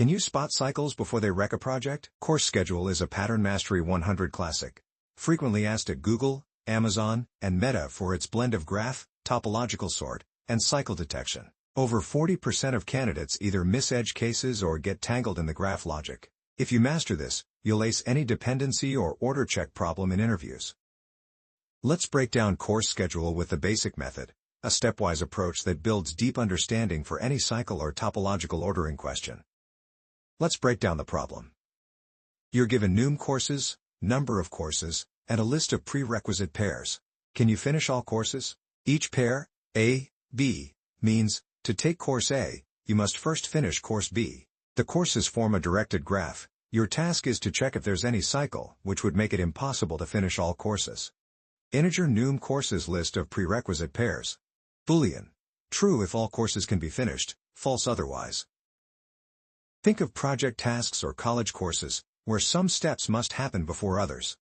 Can you spot cycles before they wreck a project? Course Schedule is a Pattern Mastery 100 classic. Frequently asked at Google, Amazon, and Meta for its blend of graph, topological sort, and cycle detection. Over 40% of candidates either miss edge cases or get tangled in the graph logic. If you master this, you'll ace any dependency or order check problem in interviews. Let's break down Course Schedule with the basic method, a stepwise approach that builds deep understanding for any cycle or topological ordering question. Let's break down the problem. You're given num courses, number of courses, and a list of prerequisite pairs. Can you finish all courses? Each pair, A, B, means, to take course A, you must first finish course B. The courses form a directed graph. Your task is to check if there's any cycle, which would make it impossible to finish all courses. Integer num courses list of prerequisite pairs. Boolean. True if all courses can be finished, false otherwise. Think of project tasks or college courses, where some steps must happen before others.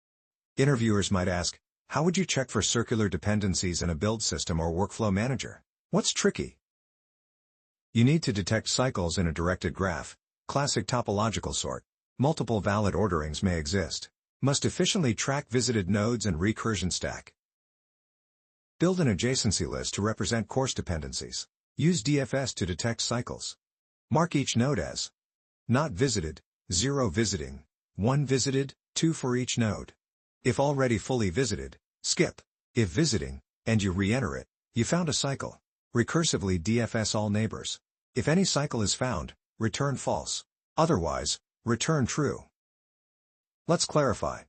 Interviewers might ask, how would you check for circular dependencies in a build system or workflow manager? What's tricky? You need to detect cycles in a directed graph, classic topological sort. Multiple valid orderings may exist. Must efficiently track visited nodes and recursion stack. Build an adjacency list to represent course dependencies. Use DFS to detect cycles. Mark each node as not visited, 0 visiting, 1 visited, 2 for each node. If already fully visited, skip. If visiting, and you re-enter it, you found a cycle. Recursively DFS all neighbors. If any cycle is found, return false. Otherwise, return true. Let's clarify.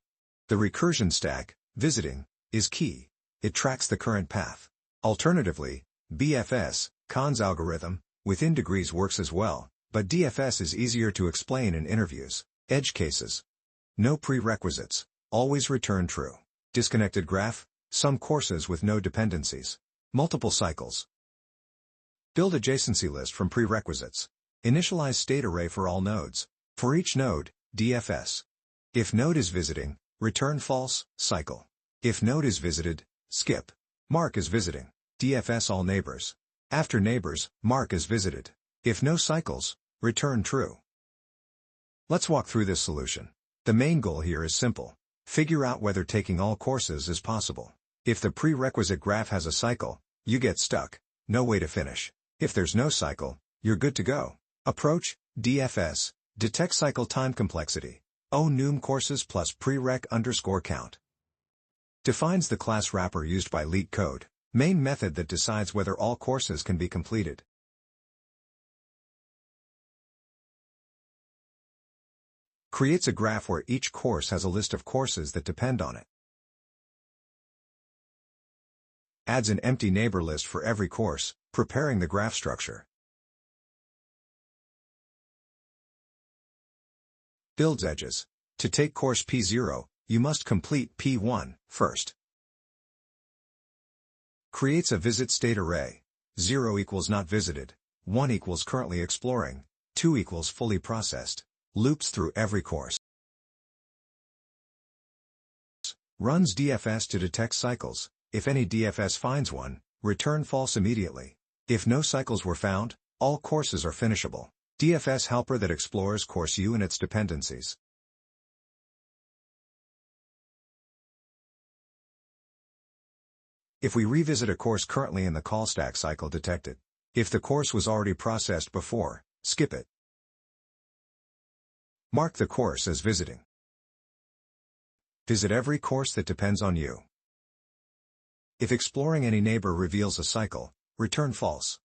The recursion stack, visiting, is key. It tracks the current path. Alternatively, BFS, Kahn's algorithm, with indegrees works as well, but DFS is easier to explain in interviews. Edge cases. No prerequisites. Always return true. Disconnected graph. Some courses with no dependencies. Multiple cycles. Build adjacency list from prerequisites. Initialize state array for all nodes. For each node, DFS. If node is visiting, return false, cycle. If node is visited, skip. Mark as visiting. DFS all neighbors. After neighbors, mark as visited. If no cycles, return true. Let's walk through this solution. The main goal here is simple. Figure out whether taking all courses is possible. If the prerequisite graph has a cycle, you get stuck. No way to finish. If there's no cycle, you're good to go. Approach, DFS, detect cycle time complexity. Num courses plus prereq_count. Defines the class wrapper used by LeetCode, main method that decides whether all courses can be completed. Creates a graph where each course has a list of courses that depend on it. Adds an empty neighbor list for every course, preparing the graph structure. Builds edges. To take course P0, you must complete P1 first. Creates a visit state array. 0 equals not visited, 1 equals currently exploring, 2 equals fully processed. Loops through every course. Runs DFS to detect cycles. If any DFS finds one, return false immediately. If no cycles were found, all courses are finishable. DFS helper that explores course U and its dependencies. If we revisit a course currently in the call stack cycle detected. If the course was already processed before, skip it. Mark the course as visiting. Visit every course that depends on you. If exploring any neighbor reveals a cycle, return false.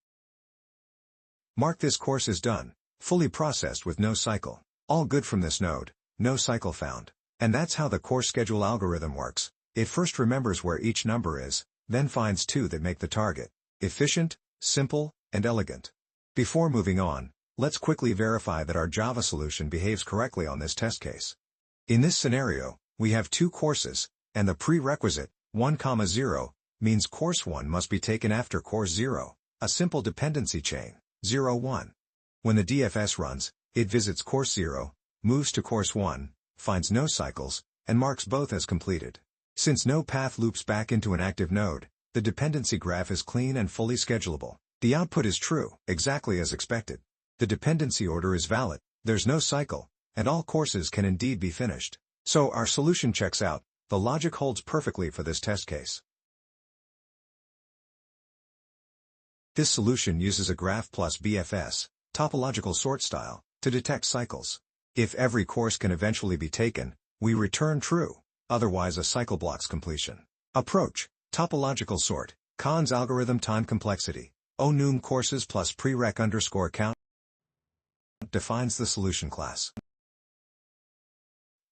Mark this course as done, fully processed with no cycle. All good from this node, no cycle found. And that's how the course schedule algorithm works. It first remembers where each number is, then finds two that make the target. Efficient, simple, and elegant. Before moving on, let's quickly verify that our Java solution behaves correctly on this test case. In this scenario, we have two courses, and the prerequisite, 1, 0, means course 1 must be taken after course 0, a simple dependency chain, 0, 1. When the DFS runs, it visits course 0, moves to course 1, finds no cycles, and marks both as completed. Since no path loops back into an active node, the dependency graph is clean and fully schedulable. The output is true, exactly as expected. The dependency order is valid. there's no cycle, and all courses can indeed be finished. So our solution checks out. The logic holds perfectly for this test case. This solution uses a graph plus BFS, topological sort style, to detect cycles. If every course can eventually be taken, we return true, otherwise a cycle blocks completion. Approach: topological sort, Kahn's algorithm time complexity, onum courses plus prereq underscore count defines the solution class.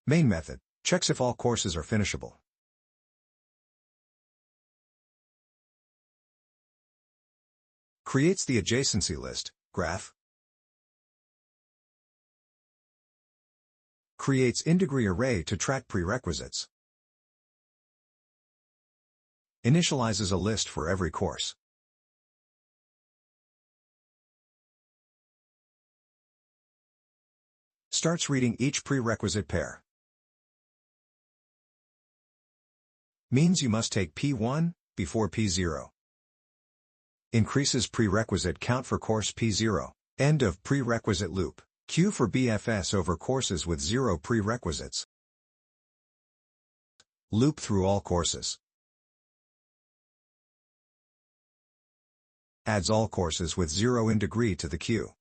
Main method checks if all courses are finishable. Creates the adjacency list, graph. Creates in-degree array to track prerequisites. Initializes a list for every course. Starts reading each prerequisite pair. Means you must take P1 before P0. Increases prerequisite count for course P0. End of prerequisite loop. Q for BFS over courses with 0 prerequisites. Loop through all courses. Adds all courses with 0 in degree to the queue.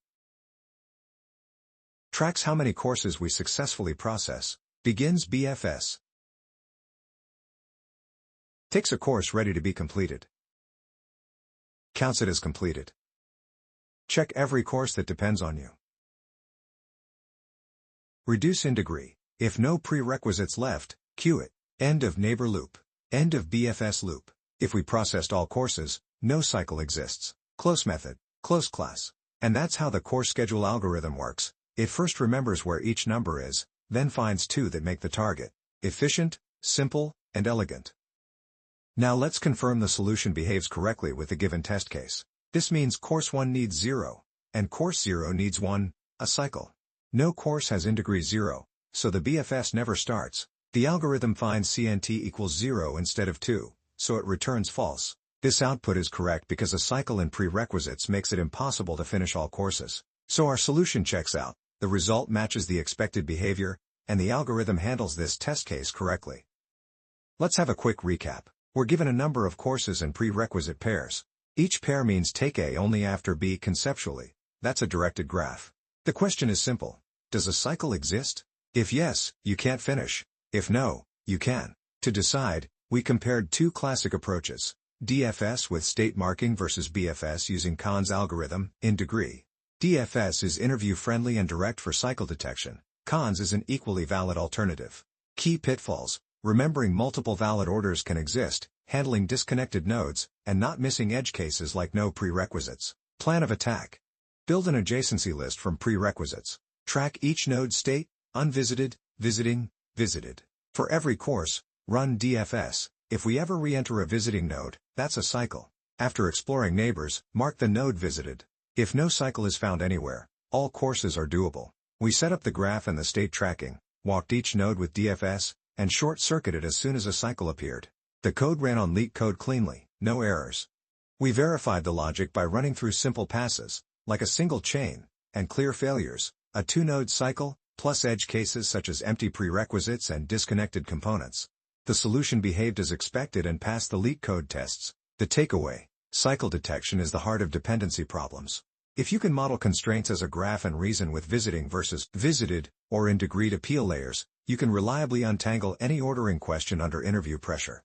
Tracks how many courses we successfully process. Begins BFS. Takes a course ready to be completed. Counts it as completed. Check every course that depends on you. Reduce in degree. If no prerequisites left, queue it. End of neighbor loop. End of BFS loop. If we processed all courses, no cycle exists. Close method. Close class. And that's how the course schedule algorithm works. It first remembers where each number is, then finds two that make the target. Efficient, simple, and elegant. Now let's confirm the solution behaves correctly with the given test case. This means course 1 needs 0, and course 0 needs 1, a cycle. No course has in-degree 0, so the BFS never starts. The algorithm finds CNT equals 0 instead of 2, so it returns false. This output is correct because a cycle in prerequisites makes it impossible to finish all courses. So our solution checks out, the result matches the expected behavior, and the algorithm handles this test case correctly. Let's have a quick recap. We're given a number of courses and prerequisite pairs. Each pair means take A only after B conceptually. That's a directed graph. The question is simple. Does a cycle exist? If yes, you can't finish. If no, you can. To decide, we compared two classic approaches. DFS with state marking versus BFS using Kahn's algorithm, in degree. DFS is interview-friendly and direct for cycle detection. Kahn's is an equally valid alternative. Key pitfalls: remembering multiple valid orders can exist, handling disconnected nodes, and not missing edge cases like no prerequisites. Plan of attack: build an adjacency list from prerequisites. Track each node state, unvisited, visiting, visited. For every course, run DFS. If we ever re-enter a visiting node, that's a cycle. After exploring neighbors, mark the node visited. If no cycle is found anywhere, all courses are doable. We set up the graph and the state tracking, walked each node with DFS, and short-circuited as soon as a cycle appeared. The code ran on LeetCode cleanly, no errors. We verified the logic by running through simple passes, like a single chain, and clear failures, a two-node cycle, plus edge cases such as empty prerequisites and disconnected components. The solution behaved as expected and passed the LeetCode tests. The takeaway: cycle detection is the heart of dependency problems. If you can model constraints as a graph and reason with visiting versus visited, or in degree to appeal layers, you can reliably untangle any ordering question under interview pressure.